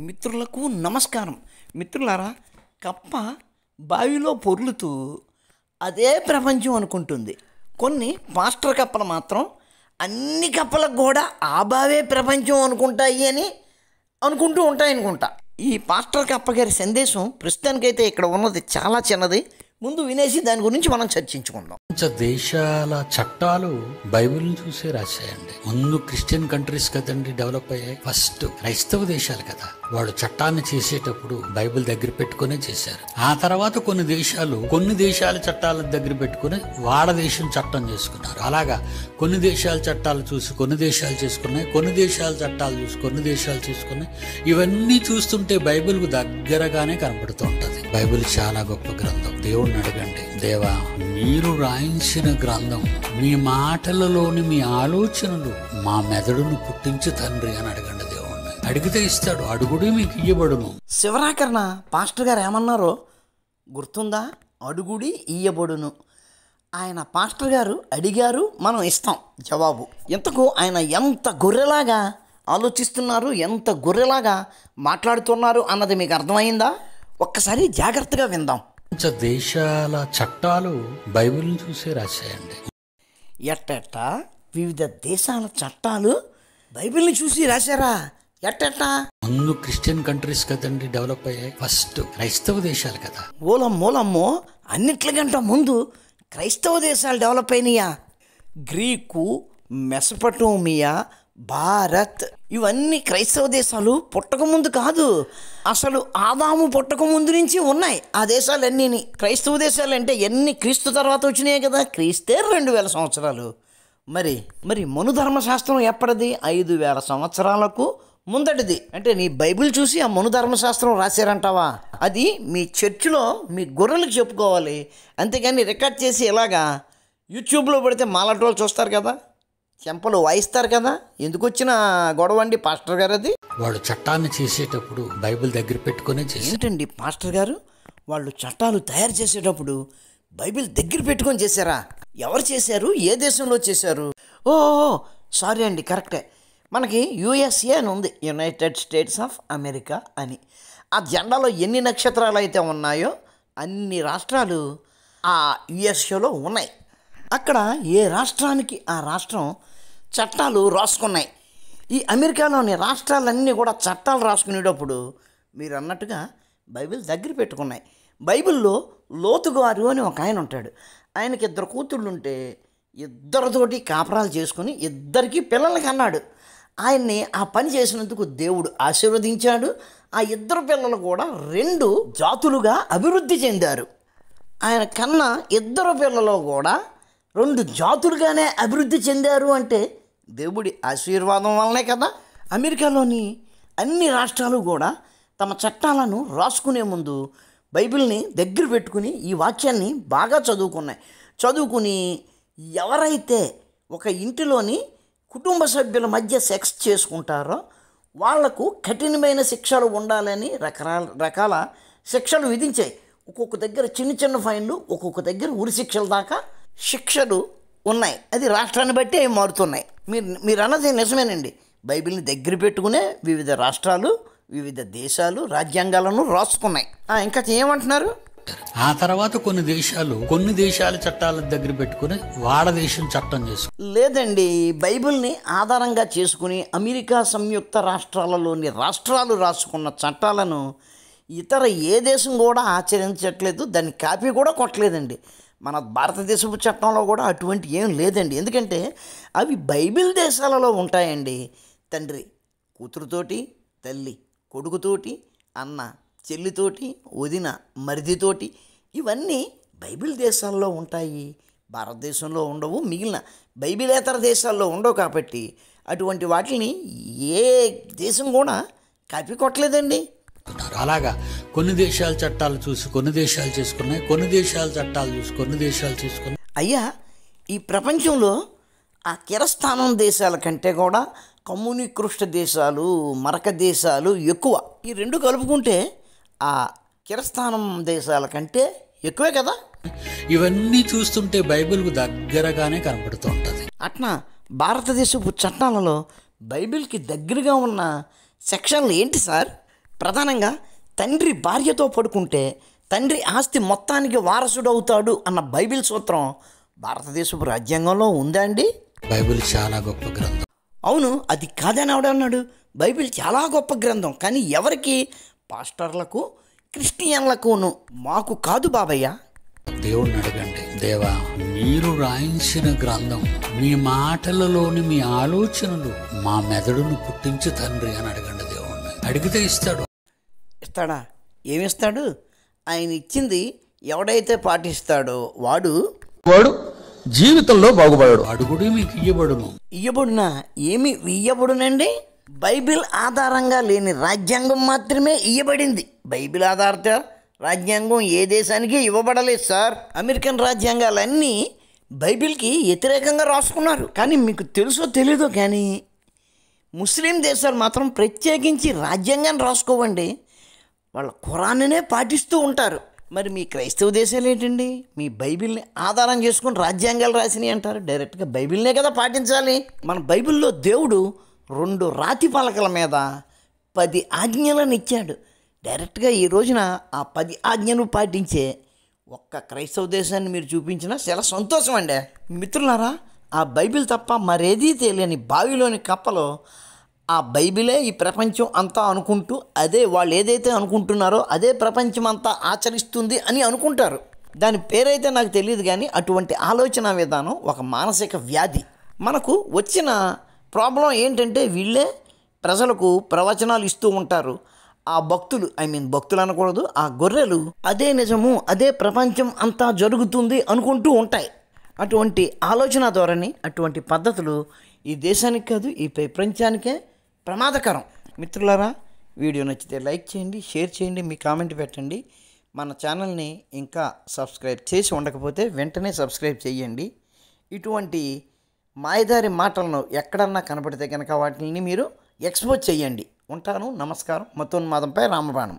మిత్రులకు నమస్కారం. మిత్రులారా, కప్ప బావిలో పొర్లుతూ అదే ప్రపంచం అనుకుంటుంది. కొన్ని మాస్టర్ కప్పలు మాత్రం అన్ని కప్పలకు కూడా ఆ బావే ప్రపంచం అనుకుంటాయి అని అనుకుంటూ ఉంటాయనుకుంటా. ఈ పాస్టర్ కప్ప గారి సందేశం ప్రస్తుతానికైతే ఇక్కడ ఉన్నది చాలా చిన్నది. ముందు వినేసి దాని గురించి మనం చర్చించుకుందాం. దేశాల చట్టాలు బైబిల్ని చూసే రాశాయండి. ముందు క్రిస్టియన్ కంట్రీస్ కదండి డెవలప్ అయ్యాయి. ఫస్ట్ క్రైస్తవ దేశాలు కదా, వాళ్ళు చట్టాన్ని చేసేటప్పుడు బైబిల్ దగ్గర పెట్టుకునే చేశారు. ఆ తర్వాత కొన్ని దేశాల చట్టాల దగ్గర పెట్టుకుని వాళ్ళ దేశం చట్టం చేసుకున్నారు. అలాగా కొన్ని దేశాల చట్టాలు చూసి కొన్ని దేశాలు చేసుకున్నాయి, కొన్ని దేశాల చట్టాలు చూసి కొన్ని దేశాలు చేసుకున్నాయి. ఇవన్నీ చూస్తుంటే బైబిల్కు దగ్గరగానే కనబడుతూ ఉంటుంది. బైబిల్ చాలా గొప్ప గ్రంథం. దేవుడిని అడగండి, దేవా మీరు రాయించిన గ్రంథం, మీ మాటలలోని మీ ఆలోచనలు మా మెదడును పుట్టించు తండ్రి అని అడగండి. దేవుణ్ణి అడిగితే ఇస్తాడు, అడుగుడి మీకు ఇయ్యబడును. శివరాకరణ పాస్టర్ గారు ఏమన్నారో గుర్తుందా? అడుగుడి ఇయ్యబడును. ఆయన పాస్టర్ గారు అడిగారు, మనం ఇస్తాం జవాబు. ఇంతకు ఆయన ఎంత గొర్రెలాగా ఆలోచిస్తున్నారు, ఎంత గొర్రెలాగా మాట్లాడుతున్నారు అన్నది మీకు అర్థమైందా? ఒక్కసారి జాగ్రత్తగా విందాం. దేశాల చట్టాలు బైబిల్ని చూసే రాశాయండి. ఎట్టెట్ట వివిధ దేశాల చట్టాలు బైబిల్ని చూసి రాశారా? ఎట్టెట్ట? ముందు క్రిస్టియన్ కంట్రీస్ కదండి డెవలప్ అయ్యాయి. ఫస్ట్ క్రైస్తవ దేశాలు కదా. మూలమ్మో అన్నిట్లకంటే ముందు క్రైస్తవ దేశాలు డెవలప్ అయినాయా? గ్రీకు, మెసపటోమియా, భారత్ ఇవన్నీ క్రైస్తవ దేశాలు పుట్టకముందు కాదు, అసలు ఆదాము పుట్టకముందు నుంచి ఉన్నాయి ఆ దేశాలన్నీ. క్రైస్తవ దేశాలు అంటే ఎన్ని క్రీస్తు తర్వాత వచ్చినాయి కదా, క్రీస్తే 2000 సంవత్సరాలు. మరి మనుధర్మశాస్త్రం ఎప్పటిది? 5000 సంవత్సరాలకు ముందటిది. అంటే నీ బైబిల్ చూసి ఆ మనుధర్మశాస్త్రం రాశారంటావా? అది మీ చర్చిలో మీ గొర్రెలకు చెప్పుకోవాలి, అంతేగాని రికార్డ్ చేసి ఇలాగా యూట్యూబ్లో పెడితే మాలాటోళ్ళు చూస్తారు కదా, చెంపలు వాయిస్తారు కదా. ఎందుకు వచ్చిన గొడవ అండి పాస్టర్ గారు? అది వాళ్ళు చట్టాన్ని చేసేటప్పుడు బైబిల్ దగ్గర పెట్టుకునే చేశారు. ఏంటండి పాస్టర్ గారు, వాళ్ళు చట్టాలు తయారు చేసేటప్పుడు బైబిల్ దగ్గర పెట్టుకొని చేశారా? ఎవరు చేశారు? ఏ దేశంలో చేశారు? ఓ సారీ అండి, కరెక్టే. మనకి యుఎస్ఏ అని ఉంది, యునైటెడ్ స్టేట్స్ ఆఫ్ అమెరికా అని. ఆ జెండాలో ఎన్ని నక్షత్రాలు అయితే ఉన్నాయో అన్ని రాష్ట్రాలు ఆ యుఎస్ఏలో ఉన్నాయి. అక్కడ ఏ రాష్ట్రానికి ఆ రాష్ట్రం చట్టాలు రాసుకున్నాయి. ఈ అమెరికాలోని రాష్ట్రాలన్నీ కూడా చట్టాలు రాసుకునేటప్పుడు మీరు అన్నట్టుగా బైబిల్ దగ్గర పెట్టుకున్నాయి. బైబిల్లో లోతు గారు అని ఒక ఆయన ఉంటాడు. ఆయనకి 2 కూతుళ్ళు ఉంటే ఇద్దరితోటి కాపురాలు చేసుకుని 2 పిల్లలకి అన్నాడు. ఆయన్ని ఆ పని చేసినందుకు దేవుడు ఆశీర్వదించాడు. ఆ 2 పిల్లలు కూడా 2 జాతులుగా అభివృద్ధి చెందారు. ఆయన కన్నా 2 పిల్లలు కూడా 2 జాతులుగానే అభివృద్ధి చెందారు. అంటే దేవుడి ఆశీర్వాదం వల్లనే కదా. అమెరికాలోని అన్ని రాష్ట్రాలు కూడా తమ చట్టాలను రాసుకునే ముందు బైబిల్ని దగ్గర పెట్టుకుని ఈ వాక్యాన్ని బాగా చదువుకుని ఎవరైతే ఒక ఇంటిలోని కుటుంబ సభ్యుల మధ్య సెక్స్ చేసుకుంటారో వాళ్లకు కఠినమైన శిక్షలు ఉండాలని రకరకాల శిక్షలు విధించాయి. ఒక్కొక్క దగ్గర చిన్న ఫైన్లు, ఒక్కొక్క దగ్గర ఉరి శిక్షల దాకా శిక్షలు ఉన్నాయి. అది రాష్ట్రాన్ని బట్టి అవి మారుతున్నాయి. మీరు అన్నది నిజమేనండి. బైబిల్ని దగ్గర పెట్టుకునే వివిధ రాష్ట్రాలు, వివిధ దేశాలు రాజ్యాంగాలను రాసుకున్నాయి. ఇంకా ఏమంటున్నారు? ఆ తర్వాత కొన్ని దేశాల చట్టాల దగ్గర పెట్టుకుని వాళ్ళ దేశం చట్టం చేసుకుని. లేదండి, బైబిల్ని ఆధారంగా చేసుకుని అమెరికా సంయుక్త రాష్ట్రాలలోని రాష్ట్రాలు రాసుకున్న చట్టాలను ఇతర ఏ దేశం కూడా ఆచరించట్లేదు, దాన్ని కాపీ కూడా కొట్టలేదండి. మన భారతదేశపు చట్టంలో కూడా అటువంటి ఏం లేదండి. ఎందుకంటే అవి బైబిల్ దేశాలలో ఉంటాయండి. తండ్రి కూతురుతోటి, తల్లి కొడుకుతోటి, అన్న చెల్లితోటి, వదిన మరిదితోటి, ఇవన్నీ బైబిల్ దేశాల్లో ఉంటాయి. భారతదేశంలో ఉండవు, మిగిలిన బైబిలేతర దేశాల్లో ఉండవు. కాబట్టి అటువంటి వాటిని ఏ దేశం కూడా కాపీ కొట్టలేదండి. అలాగా కొన్ని దేశాల చట్టాలు చూసి కొన్ని దేశాలు చేసుకున్నాయి, కొన్ని దేశాల చట్టాలు చూసి కొన్ని దేశాలు చేసుకున్నాయి. అయ్యా, ఈ ప్రపంచంలో ఆ కిరస్థానం దేశాల కంటే కూడా కమ్యూనికృష్ట దేశాలు, మరక దేశాలు ఎక్కువ. ఈ 2 కలుపుకుంటే ఆ కిరస్థానం దేశాల కంటే ఎక్కువే కదా. ఇవన్నీ చూస్తుంటే బైబిల్కు దగ్గరగానే కనబడుతూ ఉంటుంది. అట్లా భారతదేశపు చట్టాలలో బైబిల్కి దగ్గరగా ఉన్న సెక్షన్లు ఏంటి సార్? ప్రధానంగా తండ్రి భార్యతో పడుకుంటే తండ్రి ఆస్తి మొత్తానికి వారసుడవుతాడు అన్న బైబిల్ సూత్రం భారతదేశపు రాజ్యాంగంలో ఉందా అండి? బైబిల్ చాలా గొప్ప గ్రంథం. అవును, అది కాదని ఆవిడన్నాడు. బైబిల్ చాలా గొప్ప గ్రంథం, కానీ ఎవరికి? పాస్టర్లకు, క్రిస్టియన్లకును. మాకు కాదు బాబయ్య. దేవుణ్ణి అడగండి, దేవా మీరు రాయించిన గ్రంథం, మీ మాటలలోని మీ ఆలోచనలు మా మెదడును పుట్టించు తండ్రి అని అడగండి. దేవుణ్ణి అడిగితే ఇస్తాడు. ఇస్తాడా? ఏమిస్తాడు? ఆయన ఇచ్చింది ఎవడైతే పాటిస్తాడో వాడు జీవితంలో బాగుపడాడు. అడుగుడి మీకు ఇయ్యబడును. ఇయ్యబడునా? ఏమి ఇయ్యబడునండి? బైబిల్ ఆధారంగా లేని రాజ్యాంగం మాత్రమే ఇయ్యబడింది. బైబిల్ ఆధారిత రాజ్యాంగం ఏ దేశానికి ఇవ్వబడలేదు సార్. అమెరికన్ రాజ్యాంగాలన్నీ బైబిల్కి వ్యతిరేకంగా రాసుకున్నారు. కానీ మీకు తెలుసో తెలీదో కానీ ముస్లిం దేశాలు మాత్రం ప్రత్యేకించి రాజ్యాంగాన్ని రాసుకోవండి. వాళ్ళ ఖురాన్నే పాటిస్తూ ఉంటారు. మరి మీ క్రైస్తవ దేశాలు ఏంటండి? మీ బైబిల్ని ఆధారం చేసుకుని రాజ్యాంగాలు రాసినాయి అంటారు. డైరెక్ట్గా బైబిల్నే కదా పాటించాలి. మన బైబిల్లో దేవుడు 2 రాతి పలకల మీద 10 ఆజ్ఞలను ఇచ్చాడు. డైరెక్ట్గా ఈ రోజున ఆ 10 ఆజ్ఞలు పాటించే ఒక్క క్రైస్తవ దేశాన్ని మీరు చూపించినా చాలా సంతోషం అండి. మిత్రులారా, ఆ బైబిల్ తప్ప మరేదీ తెలియని బావిలోని కప్పలో ఆ బైబిలే ఈ ప్రపంచం అంతా అనుకుంటూ, అదే వాళ్ళు ఏదైతే అనుకుంటున్నారో అదే ప్రపంచం అంతా ఆచరిస్తుంది అని అనుకుంటారు. దాని పేరైతే నాకు తెలియదు, కానీ అటువంటి ఆలోచన విధానం ఒక మానసిక వ్యాధి. మనకు వచ్చిన ప్రాబ్లం ఏంటంటే వీళ్ళే ప్రజలకు ప్రవచనాలు ఇస్తూ ఉంటారు. ఆ భక్తులు, భక్తులు అనకూడదు, ఆ గొర్రెలు అదే నిజము, అదే ప్రపంచం అంతా జరుగుతుంది అనుకుంటూ ఉంటాయి. అటువంటి ఆలోచన ధోరణి, అటువంటి పద్ధతులు ఈ దేశానికి కాదు, ఈ ప్రపంచానికే ప్రమాదకరం. మిత్రులారా, వీడియో నచ్చితే లైక్ చేయండి, షేర్ చేయండి, మీ కామెంట్ పెట్టండి. మన ఛానల్ని ఇంకా సబ్స్క్రైబ్ చేసి ఉండకపోతే వెంటనే సబ్స్క్రైబ్ చేయండి. ఇటువంటి మాయదారి మాటలను ఎక్కడన్నా కనపడితే కనుక వాటిని మీరు ఎక్స్పోజ్ చేయండి. ఉంటాను. నమస్కారం. మతోన్మాదంపై రామబాణం.